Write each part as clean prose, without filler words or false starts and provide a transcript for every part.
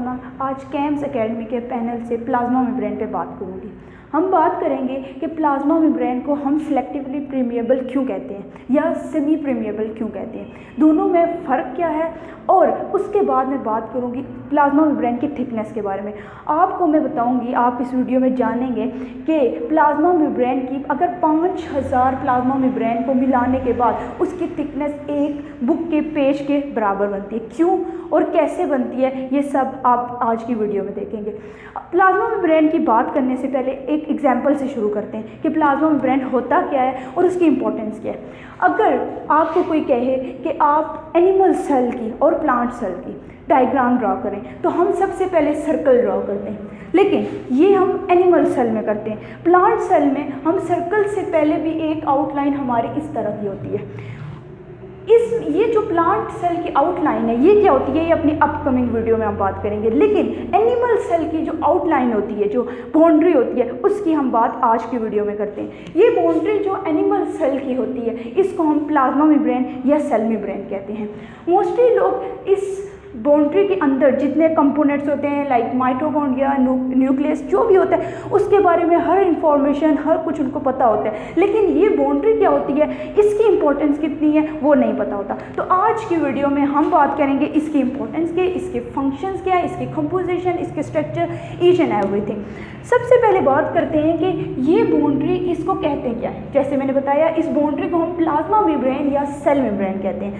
अपना आज camps academy के पैनल से प्लाज्मा मेम्ब्रेन पे बात करूँगी। हम बात करेंगे कि प्लाज्मा मेम्ब्रेन को हम सिलेक्टिवली परमेएबल क्यों कहते हैं या सेमी परमेएबल क्यों कहते हैं, दोनों में फ़र्क क्या है, और उसके बाद मैं बात करूँगी प्लाज्मा मेम्ब्रेन की थिकनेस के बारे में। आपको मैं बताऊँगी, आप इस वीडियो में जानेंगे कि प्लाज्मा मेम्ब्रेन की अगर 5000 प्लाज्मा मेम्ब्रेन को मिलाने के बाद उसकी थिकनेस एक बुक के पेज के बराबर बनती है। क्यों और कैसे बनती है, ये सब आप आज की वीडियो में देखेंगे। प्लाज्मा मेम्ब्रेन की बात करने से पहले एक एग्जाम्पल से शुरू करते हैं कि प्लाज्मा मेम्ब्रेन होता क्या है और उसकी इंपॉर्टेंस क्या है। अगर आपको कोई कहे कि आप एनिमल सेल की और प्लांट सेल की डायग्राम ड्रॉ करें तो हम सबसे पहले सर्कल ड्रॉ करते हैं, लेकिन ये हम एनिमल सेल में करते हैं। प्लांट सेल में हम सर्कल से पहले भी एक आउटलाइन हमारी इस तरह की होती है। ये जो प्लांट सेल की आउटलाइन है ये क्या होती है, ये अपनी अपकमिंग वीडियो में हम बात करेंगे। लेकिन एनिमल सेल की जो आउटलाइन होती है, जो बाउंड्री होती है, उसकी हम बात आज की वीडियो में करते हैं। ये बाउंड्री जो एनिमल सेल की होती है इसको हम प्लाज्मा मेम्ब्रेन या सेल मेम्ब्रेन कहते हैं। मोस्टली लोग इस बाउंड्री के अंदर जितने कंपोनेंट्स होते हैं लाइक माइटोकॉन्ड्रिया, न्यूक्लियस, जो भी होता है उसके बारे में हर इंफॉर्मेशन, हर कुछ उनको पता होता है, लेकिन ये बाउंड्री क्या होती है, इसकी इंपॉर्टेंस कितनी है वो नहीं पता होता। तो आज की वीडियो में हम बात करेंगे इसकी इंपॉर्टेंस के, इसके फंक्शंस क्या है, इसकी कंपोजिशन, इसके स्ट्रक्चर, ईच एंड एवरीथिंग। सबसे पहले बात करते हैं कि ये बाउंड्री इसको कहते हैं क्या है। जैसे मैंने बताया, इस बाउंड्री को हम प्लाज्मा मेम्ब्रेन या सेल मेम्ब्रेन कहते हैं।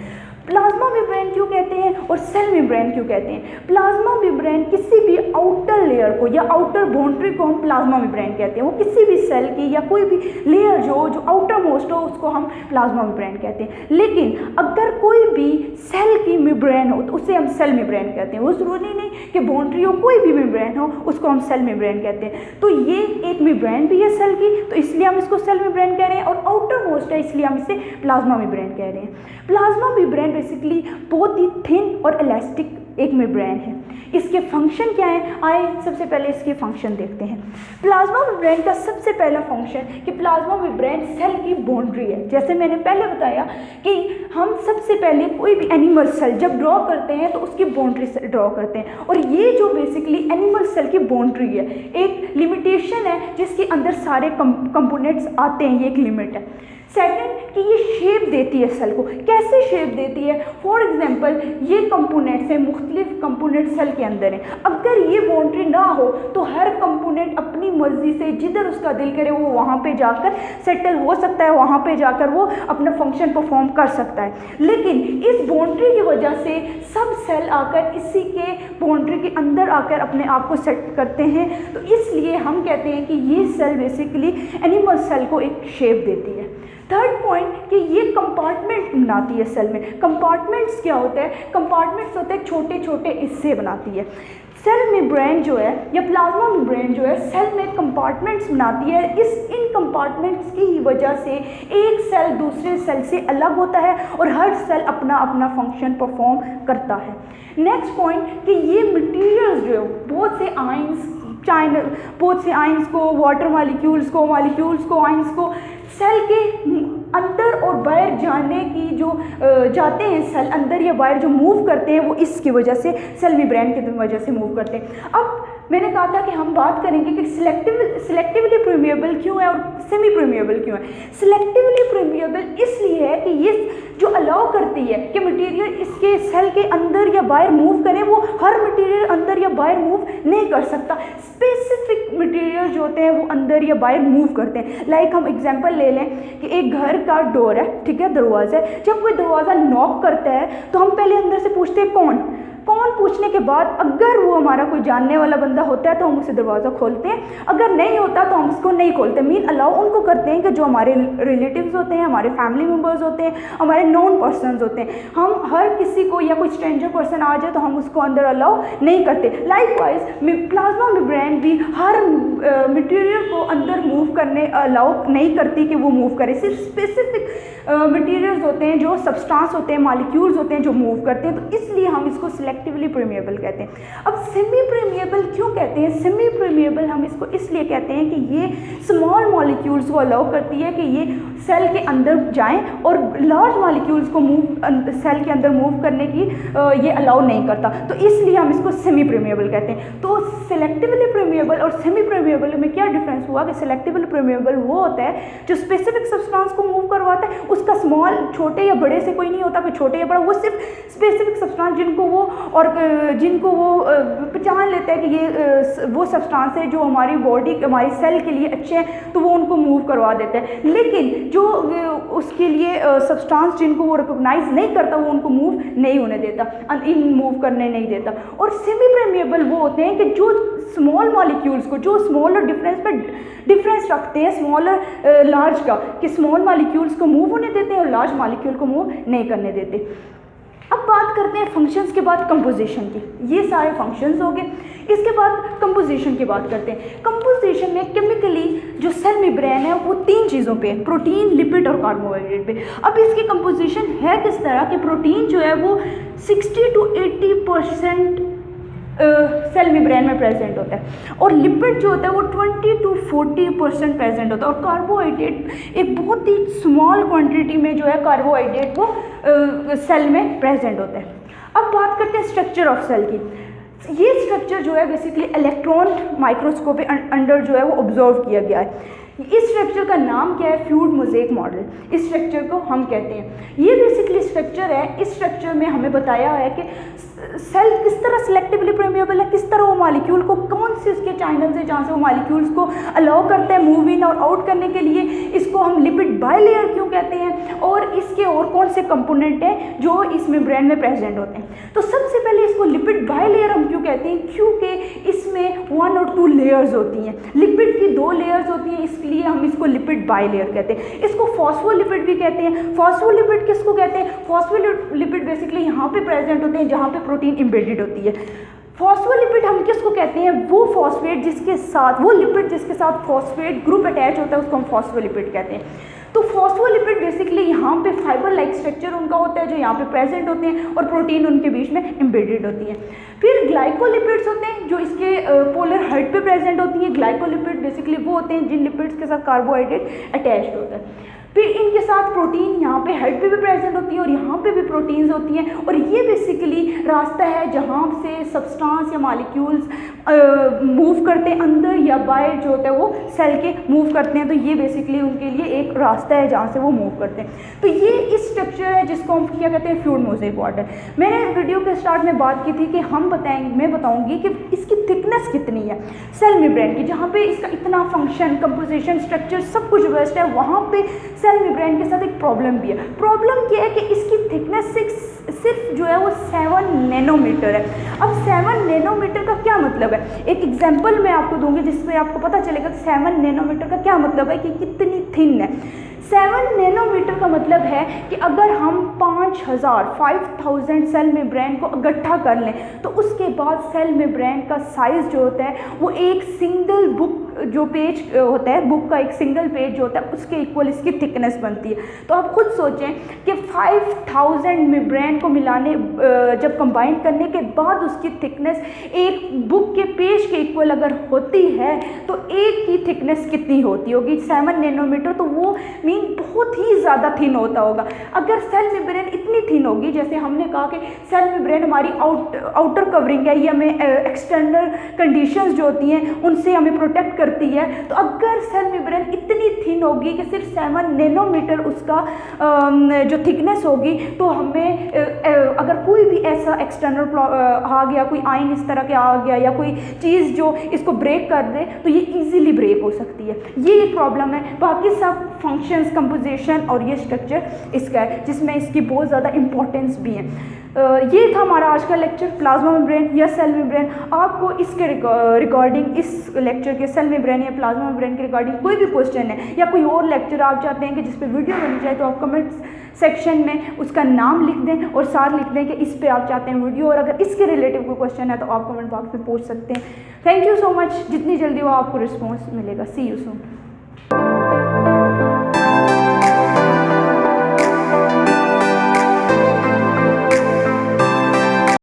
प्लाज्मा मेम्ब्रेन क्यों कहते हैं और सेल मेम्ब्रेन क्यों कहते हैं? प्लाज्मा मेम्ब्रेन किसी भी आउटर लेयर को या आउटर बाउंड्री को हम प्लाज्मा मेम्ब्रेन कहते हैं। वो किसी भी सेल की या कोई भी लेयर जो आउटर मोस्ट हो उसको हम प्लाज्मा मेम्ब्रेन कहते हैं। लेकिन अगर कोई भी सेल की मेम्ब्रेन हो तो उसे हम सेल मेम्ब्रेन कहते हैं। वो जरूरी नहीं कि बाउंड्री हो, कोई भी मेम्ब्रेन हो उसको हम सेल मेम्ब्रेन कहते हैं। तो ये एक मेम्ब्रेन भी है सेल की, तो इसलिए हम इसको सेल मेम्ब्रेन कह रहे हैं, और आउटर मोस्ट है इसलिए हम इसे प्लाज्मा मेम्ब्रेन कह रहे हैं। प्लाज्मा मेम्ब्रेन बेसिकली बहुत ही थिन और इलास्टिक एक मेम्ब्रेन है। इसके फंक्शन क्या है, आए सबसे पहले इसके फंक्शन देखते हैं। प्लाज्मा मेम्ब्रेन का सबसे पहला फंक्शन कि प्लाज्मा मेम्ब्रेन सेल की बाउंड्री है। जैसे मैंने पहले बताया कि हम सबसे पहले कोई भी एनिमल सेल जब ड्रॉ करते हैं तो उसकी बाउंड्री से ड्रॉ करते हैं, और ये जो बेसिकली एनिमल सेल की बाउंड्री है, एक लिमिटेशन है जिसके अंदर सारे कंपोनेंट्स आते हैं, ये एक लिमिट है। सेकंड कि ये शेप देती है सेल को। कैसे शेप देती है? फॉर एग्जांपल ये कंपोनेंट्स हैं, मुख्तलिफ कंपोनेंट सेल के अंदर हैं। अगर ये बाउंड्री ना हो तो हर कंपोनेंट अपनी मर्जी से जिधर उसका दिल करे वो वहाँ पे जाकर सेटल हो सकता है, वहाँ पे जाकर वो अपना फंक्शन परफॉर्म कर सकता है। लेकिन इस बाउंड्री की वजह से सब सेल आकर इसी के बाउंड्री के अंदर आकर अपने आप को सेट करते हैं, तो इसलिए हम कहते हैं कि ये सेल बेसिकली एनिमल सेल को एक शेप देती है। थर्ड पॉइंट कि ये कंपार्टमेंट बनाती है सेल में। कंपार्टमेंट्स क्या होते हैं? कंपार्टमेंट्स होते हैं छोटे छोटे हिस्से बनाती है। सेल मेम्ब्रेन जो है या प्लाज्मा मेम्ब्रेन जो है सेल में कंपार्टमेंट्स बनाती है। इन कंपार्टमेंट्स की वजह से एक सेल दूसरे सेल से अलग होता है और हर सेल अपना अपना फंक्शन परफॉर्म करता है। नेक्स्ट पॉइंट कि ये मटीरियल्स जो बहुत से आइंस को, वाटर मॉलिक्यूल्स को, आइंस को सेल के अंदर और बाहर जाने की जो जाते हैं, सेल अंदर या बाहर जो मूव करते हैं वो इसकी वजह से सेल मेम्ब्रेन की वजह से मूव करते हैं। अब मैंने कहा था कि हम बात करेंगे कि सिलेक्टिवली परमेएबल क्यों है और सेमी परमेएबल क्यों है। सिलेक्टिवली परमेएबल इसलिए है कि ये जो अलाउ करती है कि मटेरियल इसके सेल के अंदर या बाहर मूव करे, वो हर मटेरियल अंदर या बाहर मूव नहीं कर सकता। स्पेसिफिक मटेरियल जो होते हैं वो अंदर या बाहर मूव करते हैं। लाइक हम एग्जांपल ले लें कि एक घर का डोर है, ठीक है, दरवाज़ा है। जब कोई दरवाज़ा नॉक करता है तो हम पहले अंदर से पूछते हैं कौन पूछने के बाद अगर वो हमारा कोई जानने वाला बंदा होता है तो हम उसे दरवाज़ा खोलते हैं, अगर नहीं होता तो हम उसको नहीं खोलते। मीन अलाउ उनको करते हैं कि जो हमारे रिलेटिव्स होते हैं, हमारे फैमिली मेम्बर्स होते हैं, हमारे नॉन पर्सनस होते हैं। हम हर किसी को या कोई स्ट्रेंजर पर्सन आ जाए तो हम उसको अंदर अलाउ नहीं करते। लाइकवाइज प्लाज्मा मेम्ब्रेन भी हर मटेरियल को अंदर मूव करने अलाउ नहीं करती कि वो मूव करे। सिर्फ स्पेसिफिक मटेरियल्स होते हैं, जो सब्सटेंस होते हैं, मॉलिक्यूल्स होते हैं जो मूव करते हैं, तो इसलिए हम इसको सिलेक्टिवली परमिएबल कहते हैं। अब सेमी परमिएबल क्यों कहते हैं? सेमी परमिएबल हम इसको इसलिए कहते हैं कि ये स्मॉल मॉलिक्यूल्स को अलाउ करती है कि ये सेल के अंदर जाएं और लार्ज मॉलिक्यूल्स को सेल के अंदर मूव करने की ये अलाउ नहीं करता, तो इसलिए हम इसको सेमी परमिएबल कहते हैं। तो सिलेक्टिवली परमिएबल और सेमी परमिएबल में क्या डिफरेंस हुआ कि सिलेक्टिवली परमिएबल वो होता है जो स्पेसिफिक सब्सटेंस को मूव करवाता है, उसका स्मॉल छोटे या बड़े से कोई नहीं होता, कोई छोटे या बड़ा, वो सिर्फ स्पेसिफिक सब्सटेंस जिनको वो पहचान लेता है कि ये वो सब्सटेंस है जो हमारी बॉडी, हमारी सेल के लिए अच्छे हैं, तो वो उनको मूव करवा देता है। लेकिन जो उसके लिए सब्सटेंस जिनको वो रिकॉग्नाइज नहीं करता, वो उनको मूव नहीं होने देता, मूव करने नहीं देता। और सेमी परमिएबल वो होते हैं कि जो स्मॉल मॉलिक्यूल्स को, जो स्मॉलर डिफरेंस रखते हैं स्मॉलर लार्ज का, कि स्मॉल मॉलिक्यूल्स को मूव होने देते हैं और लार्ज मॉलिक्यूल को मूव नहीं करने देते। अब बात करते हैं फंक्शंस के बाद कंपोजिशन की। ये सारे फंक्शंस हो गए। इसके बाद कंपोजिशन की बात करते हैं। कंपोजिशन में केमिकली जो सेल मेम्ब्रेन है वो 3 चीज़ों पे, प्रोटीन, लिपिड और कार्बोहाइड्रेट पे। अब इसकी कंपोजिशन है किस तरह कि प्रोटीन जो है वो 60 to 80% सेल मेम्ब्रेन में प्रेजेंट होता है, और लिपिड जो होता है वो 20 to 40% प्रेजेंट होता है, और कार्बोहाइड्रेट एक बहुत ही स्मॉल क्वांटिटी में जो है कार्बोहाइड्रेट वो सेल में प्रेजेंट होता है। अब बात करते हैं स्ट्रक्चर ऑफ सेल की। ये स्ट्रक्चर जो है बेसिकली इलेक्ट्रॉन माइक्रोस्कोप के अंडर जो है वो ऑब्जर्व किया गया है। इस स्ट्रक्चर का नाम क्या है? फ्लूइड मोज़ेक मॉडल, इस स्ट्रक्चर को हम कहते हैं। ये बेसिकली स्ट्रक्चर है। इस स्ट्रक्चर में हमें बताया है कि सेल किस तरह सिलेक्टिवली परमिएबल है, किस तरह वो मॉलिक्यूल को, कौन से उसके चैनल्स है जहाँ से वो मॉलिक्यूल्स को अलाउ करते हैं मूव इन और आउट करने के लिए। इसको हम लिपिड बायलेयर क्यों कहते हैं, और इसके और कौन से कंपोनेंट हैं जो इस मेम्ब्रेन में प्रेजेंट होते हैं। तो सबसे पहले इसको लिपिड बायलेयर हम क्यों कहते हैं? क्योंकि इसमें 1 और 2 लेयर्स होती हैं। लिपिड की 2 लेयर्स होती हैं, इसलिए हम इसको लिपिड बायलेयर कहते हैं। इसको फॉस्फोलिपिड भी कहते हैं। फॉस्फोलिपिड किसको कहते हैं? फॉस्फोलिपिड बेसिकली यहाँ पे प्रेजेंट होते हैं जहाँ पे प्रोटीन एम्बेडेड होती है। फॉस्फोलिपिड हम किसको कहते हैं? वो फॉस्फेट जिसके साथ, वो लिपिड जिसके साथ फॉस्फेट ग्रुप अटैच होता है उसको हम फॉस्फोलिपिड कहते हैं। तो फॉस्फोलिपिड बेसिकली यहाँ पे फाइबर लाइक स्ट्रक्चर उनका होता है जो यहाँ पे प्रेजेंट होते हैं, और प्रोटीन उनके बीच में एम्बेडेड होती है। फिर ग्लाइकोलिपिड्स होते हैं जो इसके पोलर हेड पे प्रेजेंट होती हैं। ग्लाइकोलिपिड बेसिकली वो होते हैं जिन लिपिड्स के साथ कार्बोहाइड्रेट अटैच्ड होता है। फिर इनके साथ प्रोटीन यहाँ पे हेड पे भी प्रेजेंट होती है और यहाँ पे भी प्रोटीन्स होती हैं, और ये बेसिकली रास्ता है जहाँ से सब्सटेंस या मॉलिक्यूल्स मूव करते हैं अंदर या बाहर, जो होता है वो सेल के मूव करते हैं। तो ये बेसिकली उनके लिए एक रास्ता है जहाँ से वो मूव करते हैं। तो ये इस स्ट्रक्चर है जिसको हम क्या कहते हैं? Fluid mosaic model. मैंने वीडियो के स्टार्ट में बात की थी कि मैं बताऊँगी कि इसकी थिकनेस कितनी है सेल मेम्ब्रेन की, जहाँ पे इसका इतना फंक्शन, कंपोजिशन, स्ट्रक्चर सब कुछ बेस्ट है, वहाँ पे सेल मेम्ब्रेन के साथ एक प्रॉब्लम भी है। प्रॉब्लम क्या है कि इसकी थिकनेस सिर्फ जो है वो 7 नैनोमीटर है। अब 7 नैनोमीटर का क्या मतलब है? एक एग्जांपल मैं आपको दूंगी जिसमें आपको पता चलेगा कि 7 नैनोमीटर का क्या मतलब है, कि कितनी थिन है। 7 नैनोमीटर का मतलब है कि अगर हम 5000 सेल मेम्ब्रेन को इकट्ठा कर लें तो उसके बाद सेल मेम्ब्रेन का साइज़ जो होता है वो एक सिंगल बुक जो पेज होता है, बुक का एक सिंगल पेज जो होता है उसके इक्वल इसकी थिकनेस बनती है। तो आप खुद सोचें कि 5000 मेम्ब्रेन को मिलाने, जब कंबाइन करने के बाद उसकी थिकनेस एक बुक के पेज के इक्वल अगर होती है तो एक की थिकनेस कितनी होती होगी? 7 नैनोमीटर। तो वो बहुत ही ज़्यादा थिन होता होगा। अगर सेल मेम्ब्रेन इतनी थिन होगी, जैसे हमने कहा कि सेल मेम्ब्रेन हमारी आउटर कवरिंग है, ये हमें एक्सटर्नल कंडीशंस जो होती हैं उनसे हमें प्रोटेक्ट करती है। तो अगर सेल मेम्ब्रेन इतनी थिन होगी कि सिर्फ 7 नैनोमीटर उसका जो थिकनेस होगी, तो हमें अगर कोई भी ऐसा एक्सटर्नल आ गया, कोई आयन इस तरह के आ गया या कोई चीज़ जो इसको ब्रेक कर दे, तो ये ईजिली ब्रेक हो सकती है। ये एक प्रॉब्लम है। बाकी सब फंक्शन फंक्शंस, कंपोजिशन और ये स्ट्रक्चर इसका है, जिसमें इसकी बहुत ज़्यादा इंपॉर्टेंस भी है। ये था हमारा आज का लेक्चर प्लाज्मा मेम्ब्रेन या सेल मेम्ब्रेन। आपको इसके रिगार्डिंग, इस लेक्चर के सेल मेम्ब्रेन या प्लाज्मा मेम्ब्रेन के रिगार्डिंग कोई भी क्वेश्चन है या कोई और लेक्चर आप चाहते हैं कि जिस पे वीडियो बनी जाए, तो आप कमेंट सेक्शन में उसका नाम लिख दें और साथ लिख दें कि इस पे आप चाहते हैं वीडियो, और अगर इसके रिलेटिव कोई क्वेश्चन है तो आप कमेंट बॉक्स में पूछ सकते हैं। Thank you so much. जितनी जल्दी हो आपको रिस्पॉन्स मिलेगा। सी यू सून।